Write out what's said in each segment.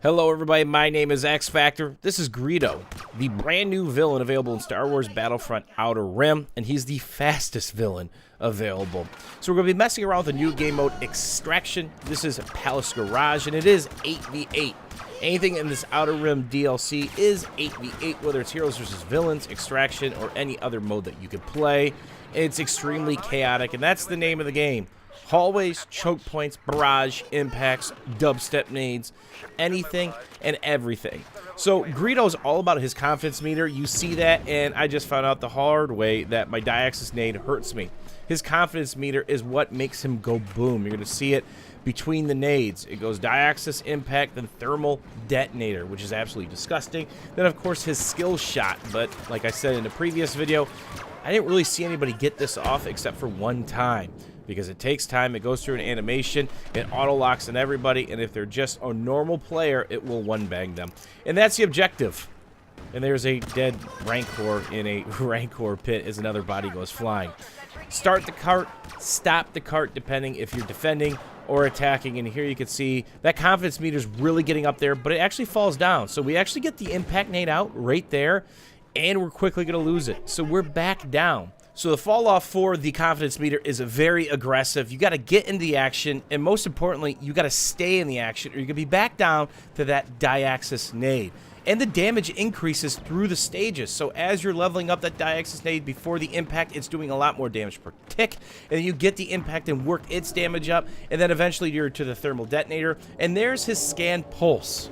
Hello everybody, my name is X Factor. This is Greedo, the brand new villain available in Star Wars Battlefront Outer Rim, and he's the fastest villain available. So we're going to be messing around with the new game mode, Extraction. This is Palace Garage, and it is 8v8. Anything in this Outer Rim DLC is 8v8, whether it's heroes versus villains, Extraction, or any other mode that you could play. It's extremely chaotic, and that's the name of the game. Hallways, choke points, barrage, impacts, dubstep nades, anything and everything. So Greedo's all about his confidence meter. You see that, and I just found out the hard way that my diaxis nade hurts me. His confidence meter is what makes him go boom. You're going to see it between the nades. It goes diaxis, impact, then thermal detonator, which is absolutely disgusting. Then, of course, his skill shot. But like I said in the previous video, I didn't really see anybody get this off except for one time, because it takes time, it goes through an animation, it auto-locks on everybody, and if they're just a normal player, it will one-bang them. And that's the objective. And there's a dead Rancor in a Rancor pit as another body goes flying. Start the cart, stop the cart, depending if you're defending or attacking, and here you can see that confidence meter is really getting up there, but it actually falls down. So we actually get the impact nade out right there, and we're quickly going to lose it. So we're back down. So the fall off for the confidence meter is very aggressive. You got to get into the action, and most importantly, you got to stay in the action, or you're going to be back down to that diaxis nade. And the damage increases through the stages. So as you're leveling up that diaxis nade before the impact, it's doing a lot more damage per tick. And then you get the impact and work its damage up, and then eventually you're to the thermal detonator. And there's his scan pulse.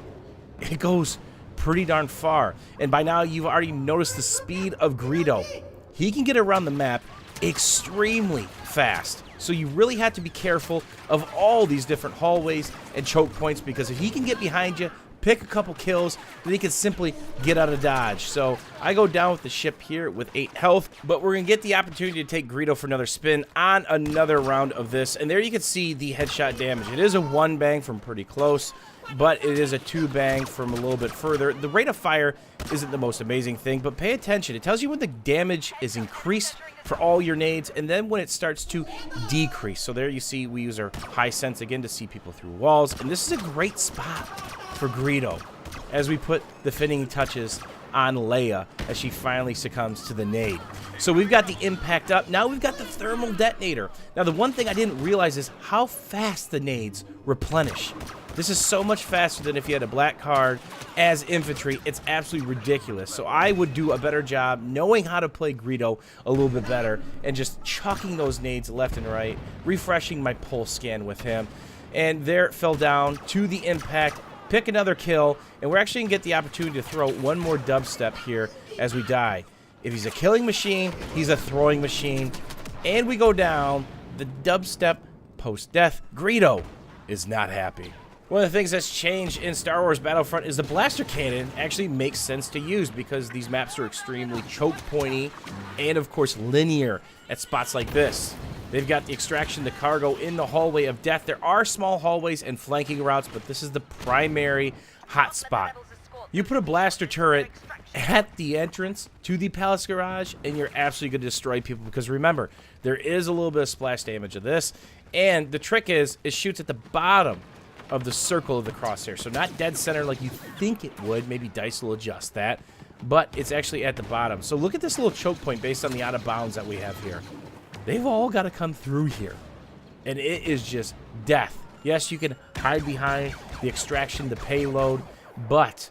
It goes pretty darn far. And by now, you've already noticed the speed of Greedo. He can get around the map extremely fast. So you really have to be careful of all these different hallways and choke points, because if he can get behind you, pick a couple kills, then he can simply get out of dodge. So I go down with the ship here with 8 health, but we're going to get the opportunity to take Greedo for another spin on another round of this. And there you can see the headshot damage. It is a 1 bang from pretty close, but it is a 2 bang from a little bit further. The rate of fire isn't the most amazing thing, but pay attention. It tells you when the damage is increased for all your nades, and then when it starts to decrease. So there you see we use our high sense again to see people through walls, and this is a great spot for Greedo as we put the finishing touches on Leia as she finally succumbs to the nade. So we've got the impact up. Now we've got the thermal detonator. Now the one thing I didn't realize is how fast the nades replenish. This is so much faster than if you had a black card as infantry. It's absolutely ridiculous. So I would do a better job knowing how to play Greedo a little bit better and just chucking those nades left and right, refreshing my pulse scan with him. And there it fell down to the impact. Pick another kill, and we're actually going to get the opportunity to throw one more dubstep here as we die. If he's a killing machine, he's a throwing machine. And we go down. The dubstep post-death. Greedo is not happy. One of the things that's changed in Star Wars Battlefront is the blaster cannon actually makes sense to use, because these maps are extremely choke pointy and, of course, linear at spots like this. They've got the extraction, the cargo in the hallway of death. There are small hallways and flanking routes, but this is the primary hotspot. You put a blaster turret at the entrance to the Palace Garage, and you're absolutely going to destroy people, because remember, there is a little bit of splash damage of this, and the trick is it shoots at the bottom of the circle of the crosshair, so not dead center like you think it would. Maybe DICE will adjust that, but it's actually at the bottom. So look at this little choke point based on the out of bounds that we have here. They've all got to come through here, and it is just death. Yes, you can hide behind the extraction, the payload, but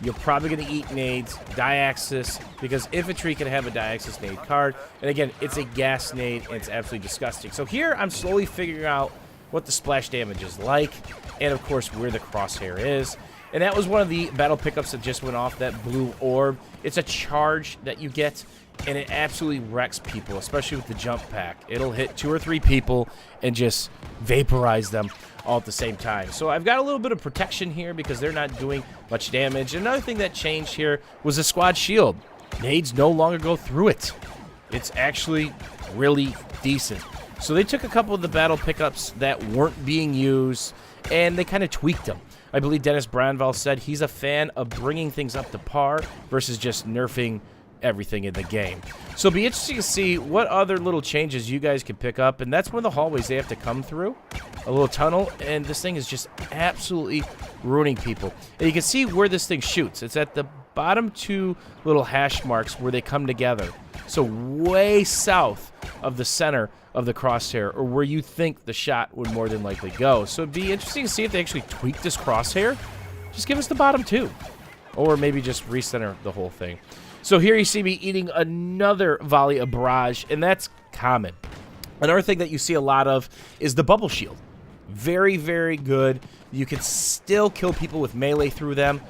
you're probably going to eat nades, diaxis, because infantry can have a diaxis nade card, and again, it's a gas nade, and it's absolutely disgusting. So here, I'm slowly figuring out what the splash damage is like, and of course, where the crosshair is. And that was one of the battle pickups that just went off, that blue orb. It's a charge that you get, and it absolutely wrecks people, especially with the jump pack. It'll hit 2 or 3 people and just vaporize them all at the same time. So I've got a little bit of protection here because they're not doing much damage. Another thing that changed here was the squad shield. Nades no longer go through it. It's actually really decent. So they took a couple of the battle pickups that weren't being used, and they kind of tweaked them. I believe Dennis Branval said he's a fan of bringing things up to par versus just nerfing everything in the game. So it'll be interesting to see what other little changes you guys can pick up, and that's one of the hallways they have to come through. a little tunnel, and this thing is just absolutely ruining people. And you can see where this thing shoots. It's at the bottom 2 little hash marks where they come together. So way south of the center of the crosshair, or where you think the shot would more than likely go. So it'd be interesting to see if they actually tweak this crosshair. Just give us the bottom 2. Or maybe just recenter the whole thing. So here you see me eating another volley of barrage, and that's common. Another thing that you see a lot of is the bubble shield. Very, very good. You can still kill people with melee through them,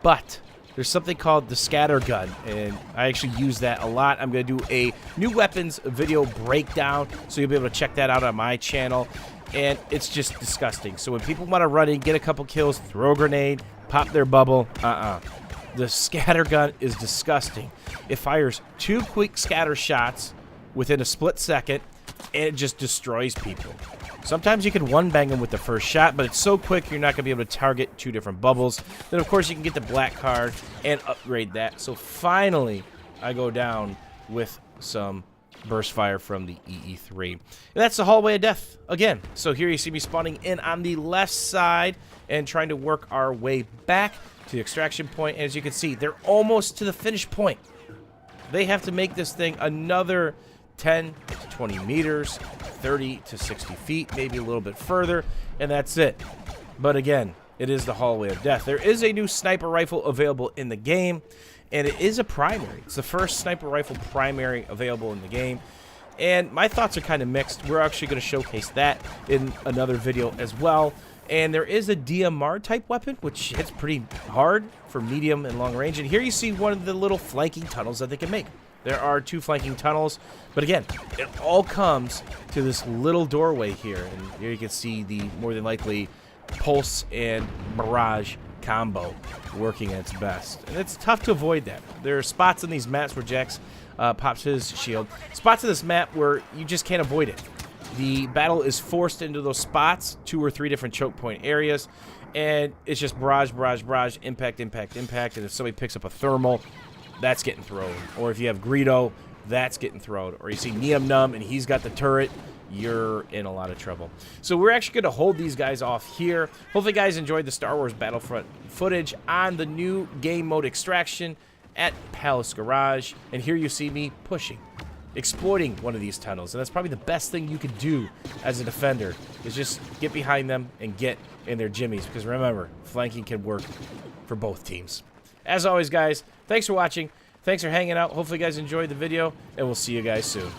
but there's something called the scatter gun, and I actually use that a lot. I'm going to do a new weapons video breakdown, so you'll be able to check that out on my channel, and it's just disgusting. So when people want to run in, get a couple kills, throw a grenade, pop their bubble, the scatter gun is disgusting. It fires 2 quick scatter shots within a split second, and it just destroys people. Sometimes you can one-bang them with the first shot, but it's so quick you're not going to be able to target 2 different bubbles. Then, of course, you can get the black card and upgrade that. So finally, I go down with some burst fire from the EE3. And that's the hallway of death again. So here you see me spawning in on the left side and trying to work our way back to the extraction point. And as you can see, they're almost to the finish point. They have to make this thing another 10 to 20 meters, 30 to 60 feet, maybe a little bit further, and that's it. But again, it is the hallway of death. There is a new sniper rifle available in the game, and it is a primary. It's the first sniper rifle primary available in the game, and my thoughts are kind of mixed. We're actually going to showcase that in another video as well. And there is a DMR type weapon, which hits pretty hard for medium and long range. And here you see one of the little flanking tunnels that they can make. There are 2 flanking tunnels, but again, it all comes to this little doorway here. And here you can see the more than likely pulse and barrage combo working at its best. And it's tough to avoid that. There are spots in these maps where Jax pops his shield. Spots in this map where you just can't avoid it. The battle is forced into those spots, 2 or 3 different choke point areas, and it's just barrage, barrage, barrage, impact, impact, impact, and if somebody picks up a thermal, that's getting thrown. Or if you have Greedo, that's getting thrown. Or you see Neum Num and he's got the turret, you're in a lot of trouble. So we're actually going to hold these guys off here. Hopefully you guys enjoyed the Star Wars Battlefront footage on the new game mode Extraction at Palace Garage. And here you see me pushing, exploiting one of these tunnels. And that's probably the best thing you could do as a defender, is just get behind them and get in their jimmies. Because remember, flanking can work for both teams. As always, guys, thanks for watching. Thanks for hanging out. Hopefully you guys enjoyed the video, and we'll see you guys soon.